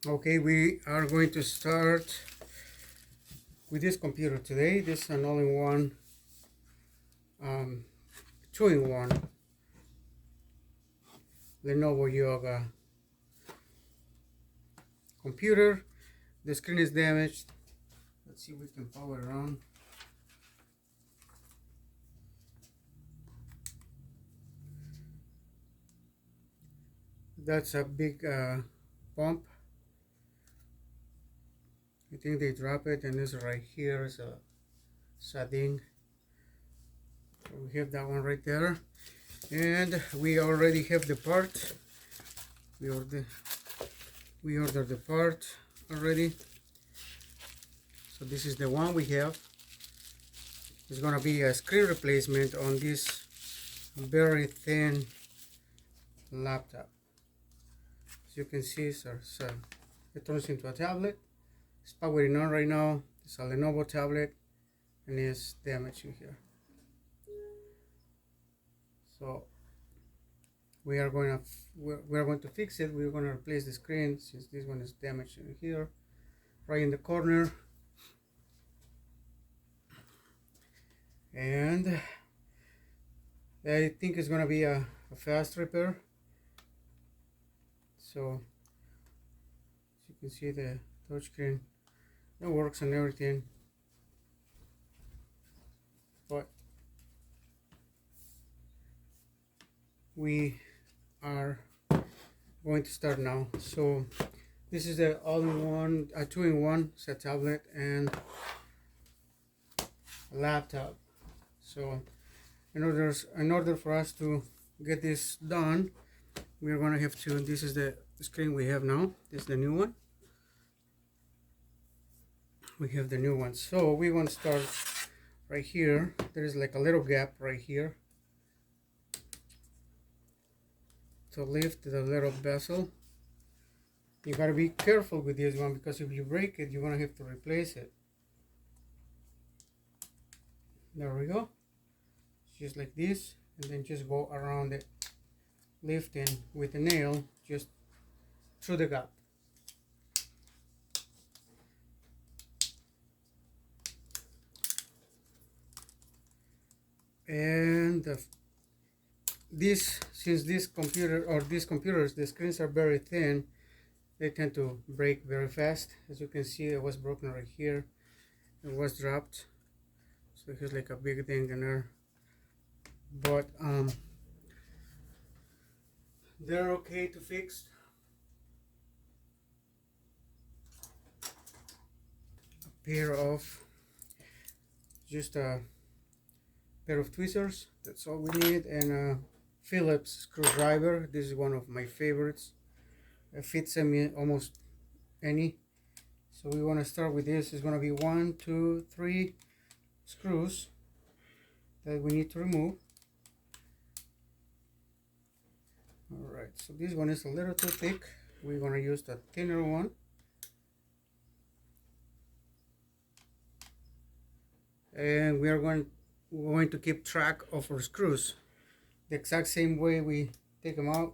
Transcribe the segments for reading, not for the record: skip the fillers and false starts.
Okay, we are going to start with this computer today. This is an all-in-one, two-in-one Lenovo Yoga computer. The screen is damaged. Let's see if we can power it on. That's a big pump. I think they drop it, and this right here is a sardine. So we have that one right there, and we already have the part. We ordered the part already. So this is the one we have. It's gonna be a screen replacement on this very thin laptop. As you can see, it turns into a tablet. It's powering on right now. It's a Lenovo tablet, and it's damaged in here. So we are going to fix it. We're going to replace the screen since this one is damaged in here, right in the corner. And I think it's going to be a fast repair. So as you can see, the touchscreen, it works and everything, but we are going to start now. So this is the all-in-one, a two-in-one. It's a tablet and a laptop. So in order for us to get this done, we're going to have to, this is the screen we have now. This is the new one. We have the new one. So we want to start right here. There's like a little gap right here to lift the little bezel. You got to be careful with this one, because if you break it, you're going to have to replace it. There we go. Just like this, and then just go around it, lifting with a nail just through the gap. And since this computer, or these computers, the screens are very thin, they tend to break very fast. As you can see, it was broken right here. It was dropped. So here's like a big thing in there. But they're okay to fix. A pair of tweezers, that's all we need, and a Phillips screwdriver. This is one of my favorites. It fits almost any. So we want to start with this. It's going to be 1, 2, 3 screws that we need to remove. Alright, so this one is a little too thick. We're going to use the thinner one. And we are going to keep track of our screws. The exact same way we take them out,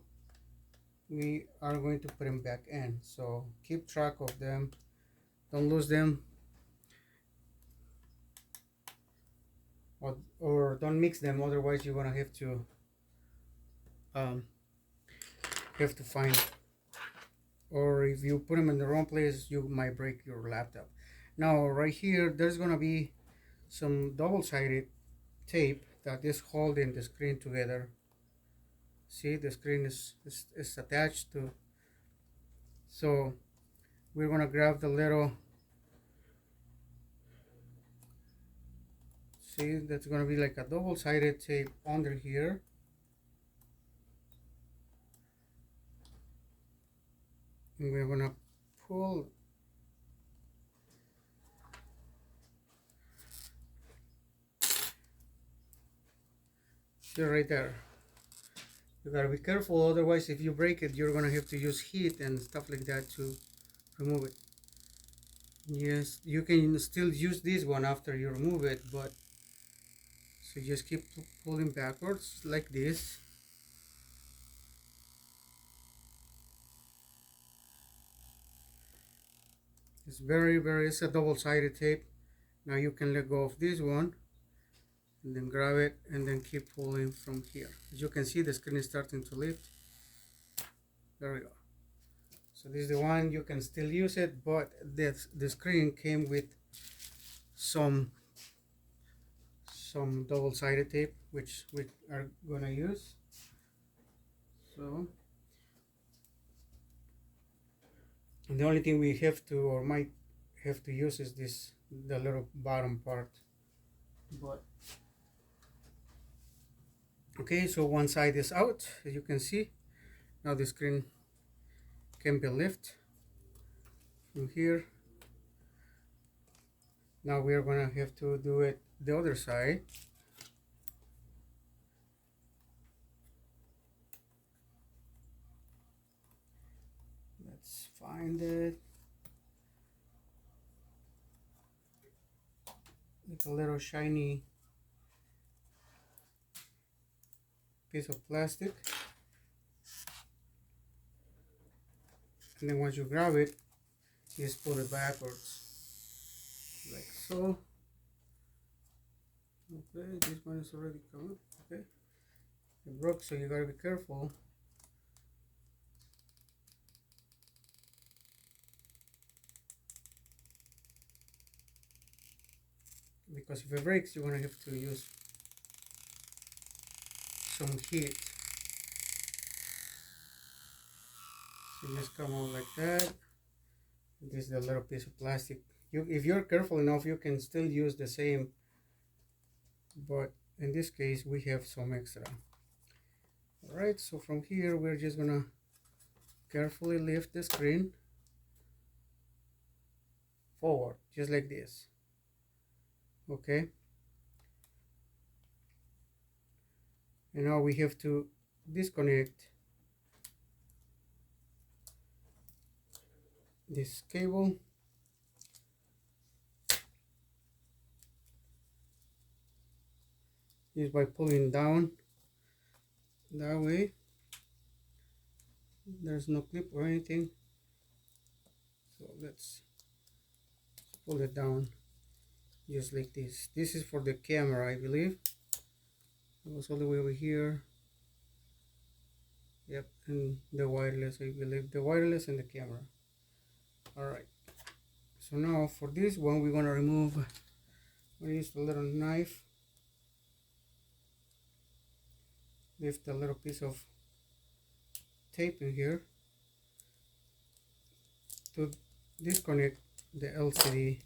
we are going to put them back in. So keep track of them. Don't lose them. Or don't mix them, otherwise you're gonna have to find, or if you put them in the wrong place, you might break your laptop. Now right here, there's gonna be some double-sided tape that is holding the screen together. See, the screen is attached to. So we're gonna grab the little, see, that's gonna be like a double-sided tape under here. And we're gonna pull right there. You gotta be careful, otherwise if you break it, you're gonna have to use heat and stuff like that to remove it. Yes, you can still use this one after you remove it, but so just keep pulling backwards like this. It's it's a double-sided tape. Now you can let go of this one and then grab it and then keep pulling from here. As you can see, the screen is starting to lift. There we go. So this is the one. You can still use it, but the screen came with some double-sided tape, which we are gonna use. So, and the only thing we have to, or might have to use, is the little bottom part. But okay, so one side is out, as you can see. Now the screen can be lifted from here. Now we are gonna have to do it the other side. Let's find it. Like a little shiny piece of plastic. And then once you grab it, you just pull it backwards. Like so. Okay, this one is already gone. Okay. It broke, so you gotta be careful. Because if it breaks, you're gonna have to use some heat. So you just come out like that. This is the little piece of plastic. If you're careful enough, you can still use the same, but in this case we have some extra. Alright, so from here we're just gonna carefully lift the screen forward, just like this. Okay, and now we have to disconnect this cable. Just by pulling down that way. There's no clip or anything, so let's pull it down just like this. This is for the camera, I believe. It was all the way over here. Yep, and the wireless, I believe, the wireless and the camera. Alright, so now for this one we're gonna remove, I'm gonna use a little knife, lift a little piece of tape in here to disconnect the LCD.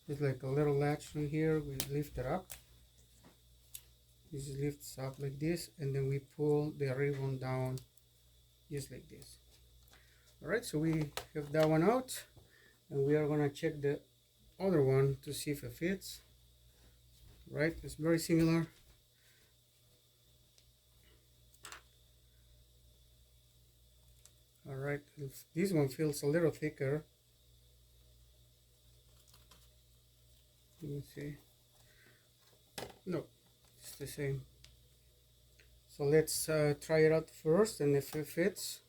It's like a little latch from here. We lift it up. This lifts up like this, and then we pull the ribbon down just like this. Alright, so we have that one out, and we are gonna check the other one to see if it fits. Right, it's very similar. Alright, this one feels a little thicker. Let me see. No, it's the same. So let's try it out first, and if it fits,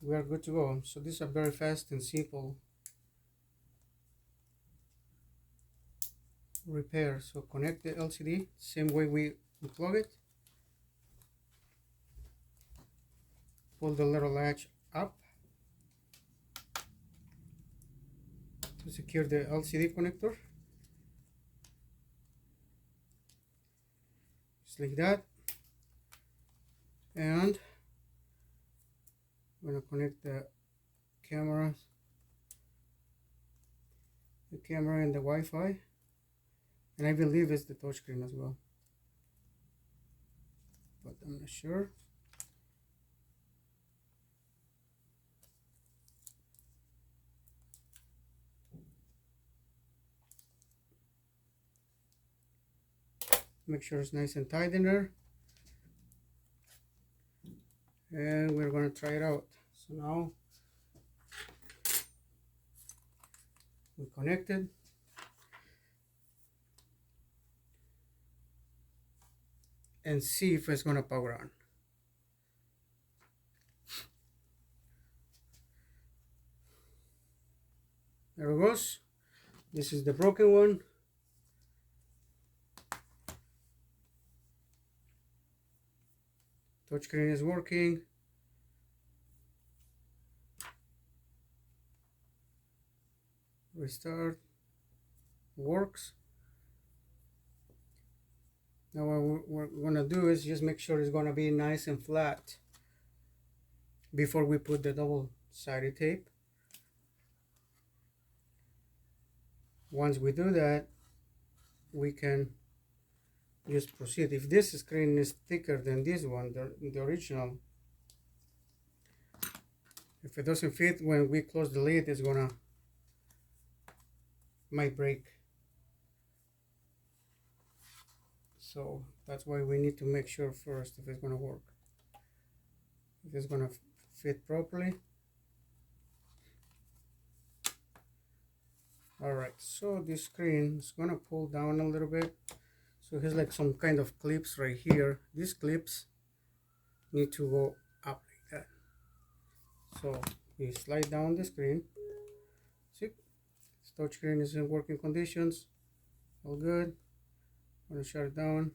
we are good to go. So this is a very fast and simple repair. So connect the LCD same way we unplug it. Pull the little latch up to secure the LCD connector, just like that. And I'm going to connect the camera and the Wi-Fi, and I believe it's the touchscreen as well, but I'm not sure. Make sure it's nice and tight in there, and we're going to try it out. So now we connected, and see if it's going to power on. There it goes. This is the broken one. Touchscreen is working. Restart. Works. Now what we're gonna do is just make sure it's gonna be nice and flat before we put the double-sided tape. Once we do that, we can just proceed. If this screen is thicker than this one, the original, if it doesn't fit when we close the lid, it's gonna might break. So that's why we need to make sure first if it's gonna work, if it's gonna fit properly. Alright, so this screen is gonna pull down a little bit. So here's like some kind of clips right here. These clips need to go up like that. So we slide down the screen. See, touch screen is in working conditions. All good. I'm gonna shut it down.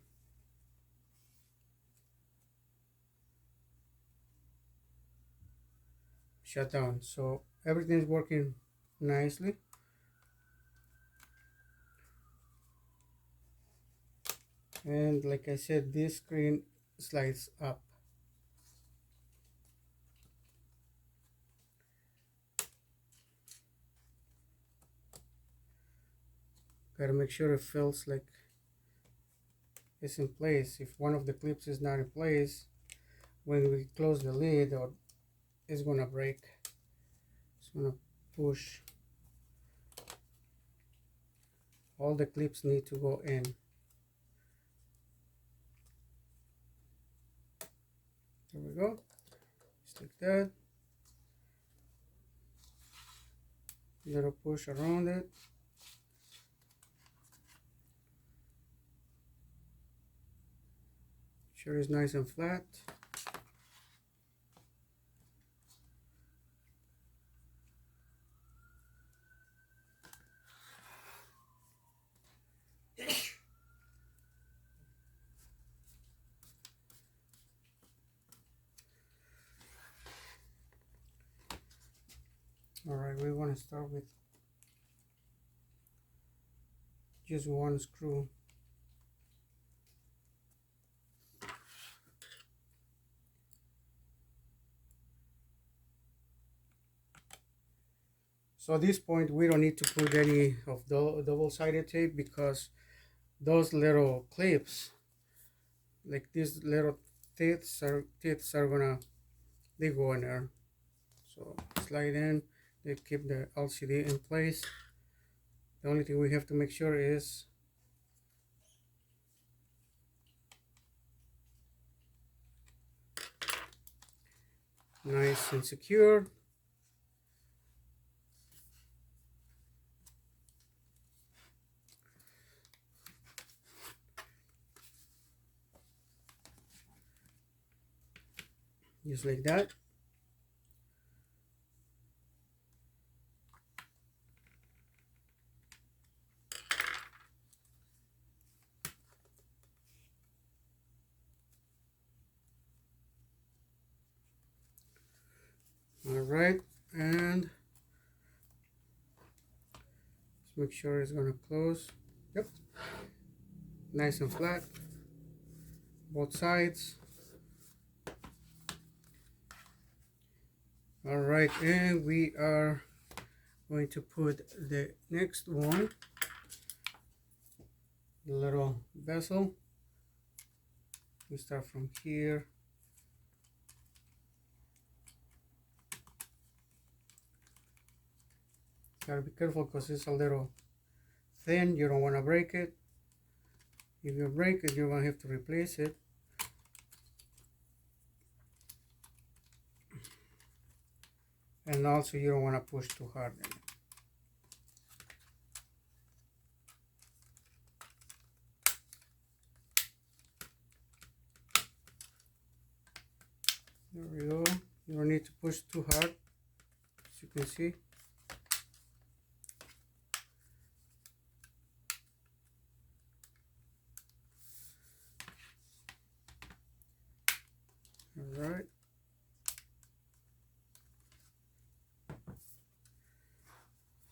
Shut down. So everything is working nicely. And like I said, this screen slides up. Gotta make sure it feels like it's in place. If one of the clips is not in place, when we close the lid, or it's gonna break. It's gonna push. All the clips need to go in. There we go. Just like that. Little push around it. Sure it's nice and flat. Alright, we want to start with just one screw. So at this point we don't need to put any of the double-sided tape, because those little clips, like these little teeth are gonna, they go in there. So slide in, they keep the LCD in place. The only thing we have to make sure is nice and secure. Just like that. All right, and let's make sure it's gonna close. Yep, nice and flat, both sides. All right, and we are going to put the next one, the little bezel. We start from here. Gotta be careful because it's a little thin. You don't want to break it. If you break it, you're gonna have to replace it. And also you don't want to push too hard in it. There we go. You don't need to push too hard, as you can see. All right.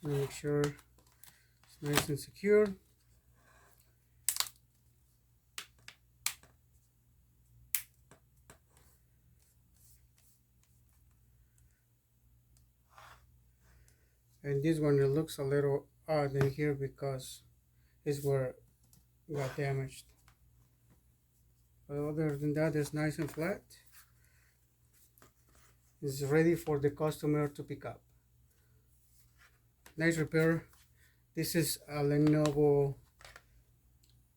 Make sure it's nice and secure. And this one, it looks a little odd in here because it's where it got damaged. But other than that, it's nice and flat. It's ready for the customer to pick up. Nice repair. This is a Lenovo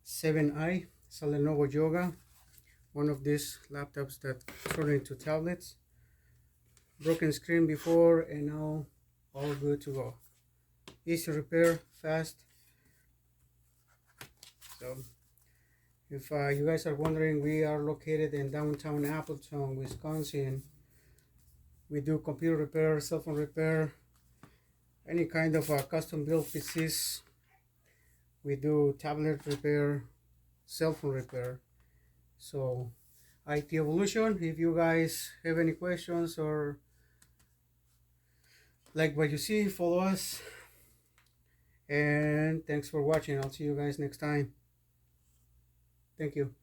7i. It's a Lenovo Yoga. One of these laptops that turn into tablets. Broken screen before and now all good to go. Easy repair, fast. So if you guys are wondering, we are located in downtown Appleton, Wisconsin. We do computer repair, cell phone repair, any kind of custom built PCs. We do tablet repair, cell phone repair. So IT Evolution, if you guys have any questions or like what you see, follow us. And thanks for watching. I'll see you guys next time. Thank you.